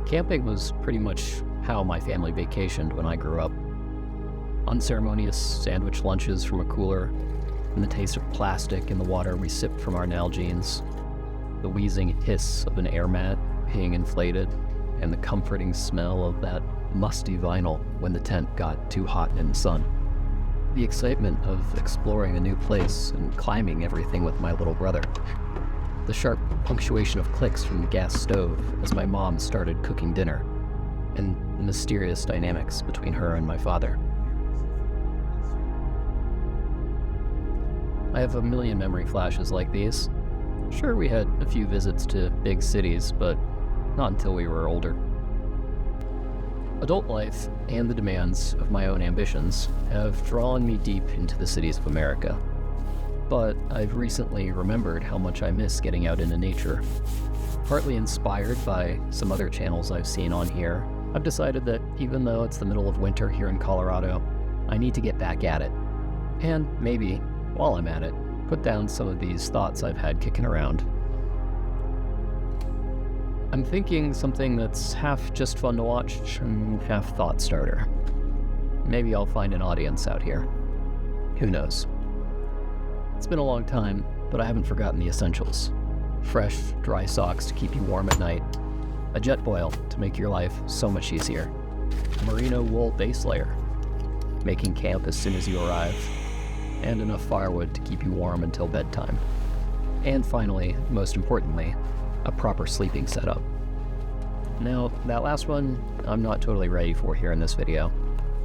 Camping was pretty much how my family vacationed when I grew up. Unceremonious sandwich lunches from a cooler, and the taste of plastic in the water we sipped from our Nalgene's, the wheezing hiss of an air mat being inflated, and the comforting smell of that musty vinyl when the tent got too hot in the sun. The excitement of exploring a new place and climbing everything with my little brother. The sharp punctuation of clicks from the gas stove as my mom started cooking dinner, and the mysterious dynamics between her and my father. I have a million memory flashes like these. Sure, we had a few visits to big cities, but not until we were older. Adult life and the demands of my own ambitions have drawn me deep into the cities of America. But I've recently remembered how much I miss getting out into nature. Partly inspired by some other channels I've seen on here, I've decided that even though it's the middle of winter here in Colorado, I need to get back at it. And maybe, while I'm at it, put down some of these thoughts I've had kicking around. I'm thinking something that's half just fun to watch and half thought starter. Maybe I'll find an audience out here. Who knows? It's been a long time, but I haven't forgotten the essentials. Fresh, dry socks to keep you warm at night, a jet boil to make your life so much easier, a merino wool base layer, making camp as soon as you arrive, and enough firewood to keep you warm until bedtime. And finally, most importantly, a proper sleeping setup. Now, that last one, I'm not totally ready for here in this video.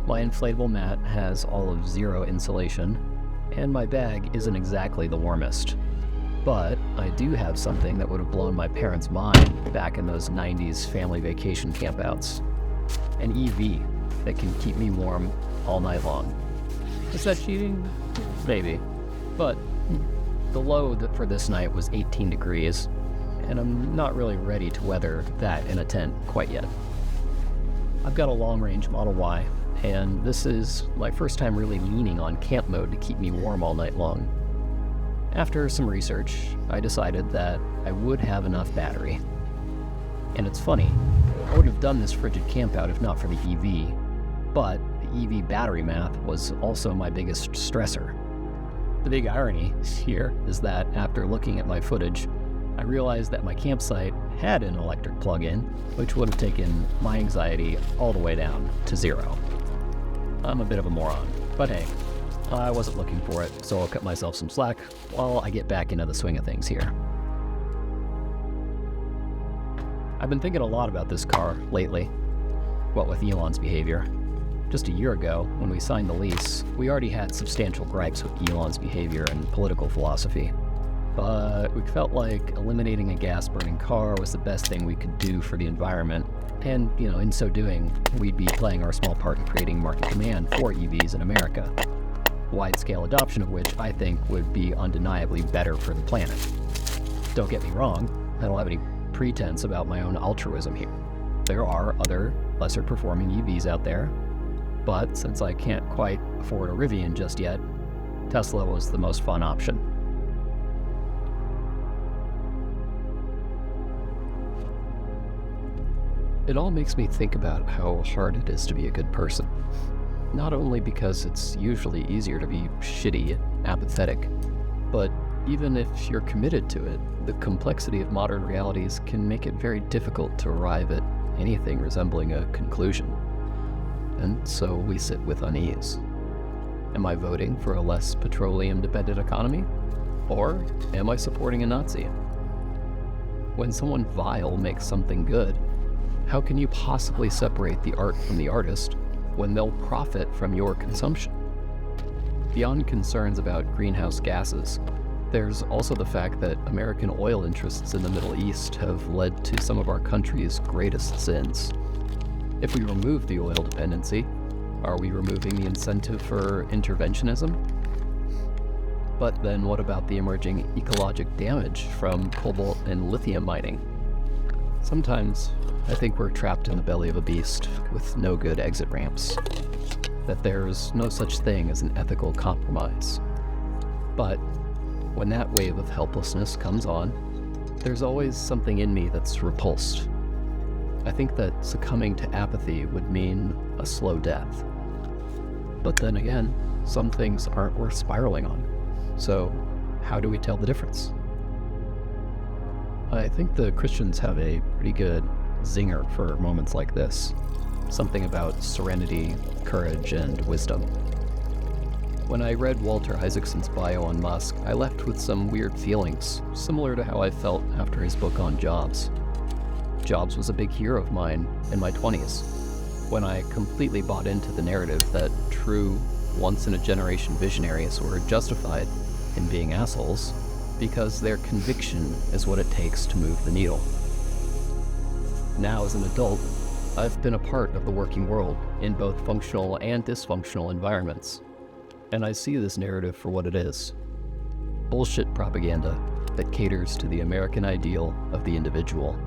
My inflatable mat has all of 0 insulation, and my bag isn't exactly the warmest. But I do have something that would have blown my parents' mind back in those 90s family vacation campouts. An EV that can keep me warm all night long. Is that cheating? Maybe. But the low for this night was 18 degrees, and I'm not really ready to weather that in a tent quite yet. I've got a long-range Model Y, and this is my first time really leaning on camp mode to keep me warm all night long. After some research, I decided that I would have enough battery. And it's funny, I would have done this frigid campout if not for the EV, but the EV battery math was also my biggest stressor. The big irony here is that after looking at my footage, I realized that my campsite had an electric plug-in, which would have taken my anxiety all the way down to 0. I'm a bit of a moron, but hey, I wasn't looking for it, so I'll cut myself some slack while I get back into the swing of things here. I've been thinking a lot about this car lately, what with Elon's behavior. Just a year ago, when we signed the lease, we already had substantial gripes with Elon's behavior and political philosophy. But we felt like eliminating a gas-burning car was the best thing we could do for the environment. And, in so doing, we'd be playing our small part in creating market demand for EVs in America. Wide-scale adoption of which I think would be undeniably better for the planet. Don't get me wrong, I don't have any pretense about my own altruism here. There are other, lesser-performing EVs out there, but since I can't quite afford a Rivian just yet, Tesla was the most fun option. It all makes me think about how hard it is to be a good person. Not only because it's usually easier to be shitty and apathetic, but even if you're committed to it, the complexity of modern realities can make it very difficult to arrive at anything resembling a conclusion. And so we sit with unease. Am I voting for a less petroleum-dependent economy? Or am I supporting a Nazi? When someone vile makes something good, how can you possibly separate the art from the artist when they'll profit from your consumption? Beyond concerns about greenhouse gases, there's also the fact that American oil interests in the Middle East have led to some of our country's greatest sins. If we remove the oil dependency, are we removing the incentive for interventionism? But then what about the emerging ecologic damage from cobalt and lithium mining? Sometimes I think we're trapped in the belly of a beast with no good exit ramps, that there's no such thing as an ethical compromise. But when that wave of helplessness comes on, there's always something in me that's repulsed. I think that succumbing to apathy would mean a slow death. But then again, some things aren't worth spiraling on. So, how do we tell the difference? I think the Christians have a pretty good zinger for moments like this. Something about serenity, courage, and wisdom. When I read Walter Isaacson's bio on Musk, I left with some weird feelings, similar to how I felt after his book on Jobs. Jobs was a big hero of mine in my 20s, when I completely bought into the narrative that true, once-in-a-generation visionaries were justified in being assholes because their conviction is what it takes to move the needle. Now, as an adult, I've been a part of the working world in both functional and dysfunctional environments, and I see this narrative for what it is: bullshit propaganda that caters to the American ideal of the individual.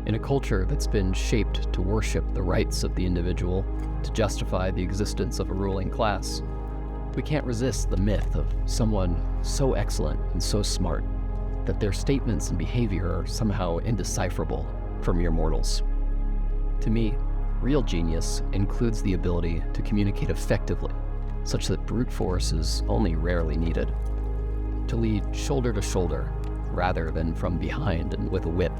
In a culture that's been shaped to worship the rights of the individual to justify the existence of a ruling class, we can't resist the myth of someone so excellent and so smart that their statements and behavior are somehow indecipherable for mere mortals. To me, real genius includes the ability to communicate effectively, such that brute force is only rarely needed. To lead shoulder to shoulder, rather than from behind and with a whip.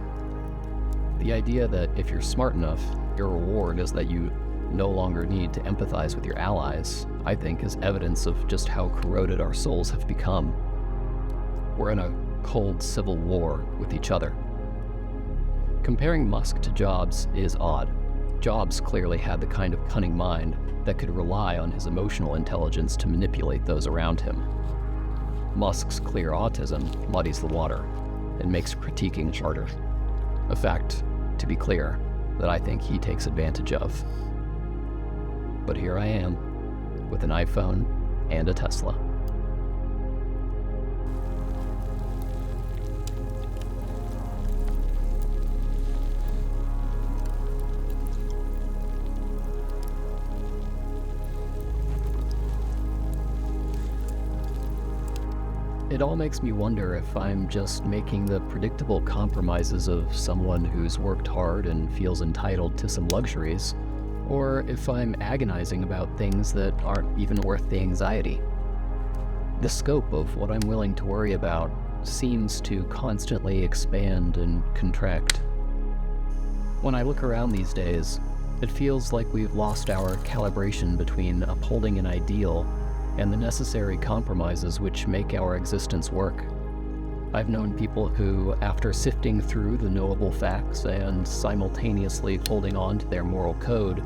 The idea that if you're smart enough, your reward is that you no longer need to empathize with your allies, I think is evidence of just how corroded our souls have become. We're in a cold civil war with each other. Comparing Musk to Jobs is odd. Jobs clearly had the kind of cunning mind that could rely on his emotional intelligence to manipulate those around him. Musk's clear autism muddies the water and makes critiquing harder. A fact, to be clear, that I think he takes advantage of. But here I am, with an iPhone and a Tesla. It all makes me wonder if I'm just making the predictable compromises of someone who's worked hard and feels entitled to some luxuries, or if I'm agonizing about things that aren't even worth the anxiety. The scope of what I'm willing to worry about seems to constantly expand and contract. When I look around these days, it feels like we've lost our calibration between upholding an ideal and the necessary compromises which make our existence work. I've known people who, after sifting through the knowable facts and simultaneously holding on to their moral code,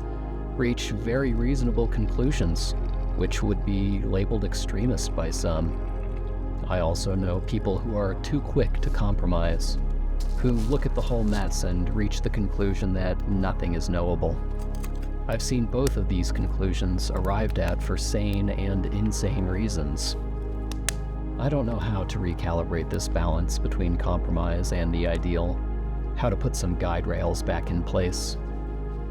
reach very reasonable conclusions, which would be labeled extremist by some. I also know people who are too quick to compromise, who look at the whole mess and reach the conclusion that nothing is knowable. I've seen both of these conclusions arrived at for sane and insane reasons. I don't know how to recalibrate this balance between compromise and the ideal, how to put some guide rails back in place.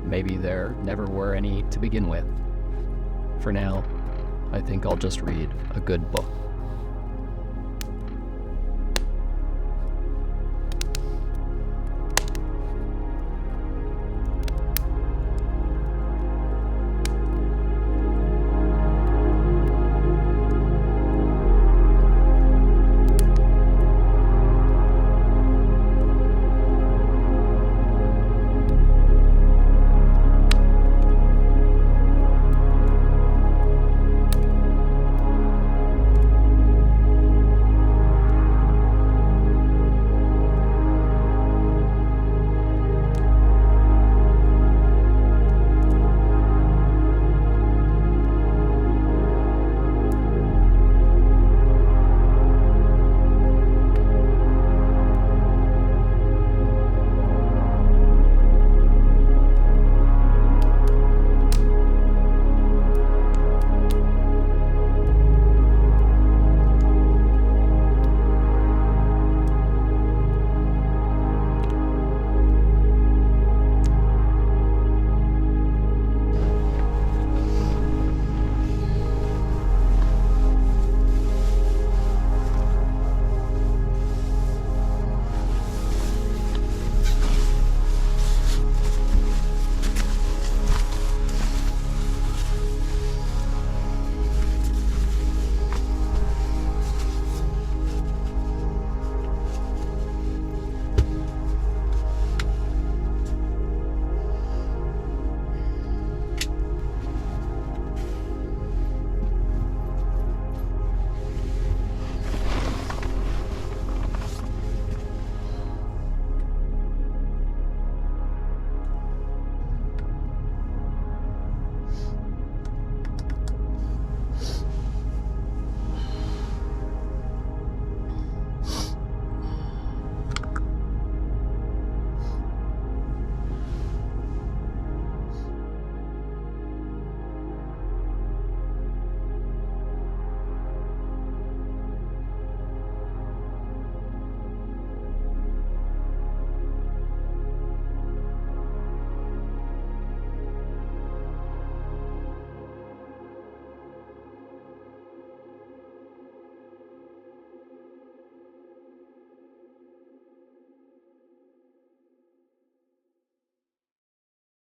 Maybe there never were any to begin with. For now, I think I'll just read a good book.